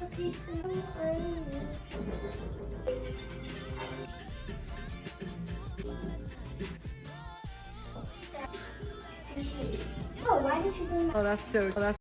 Çok iyisin. Oh, why did you bring that? Oh, that's so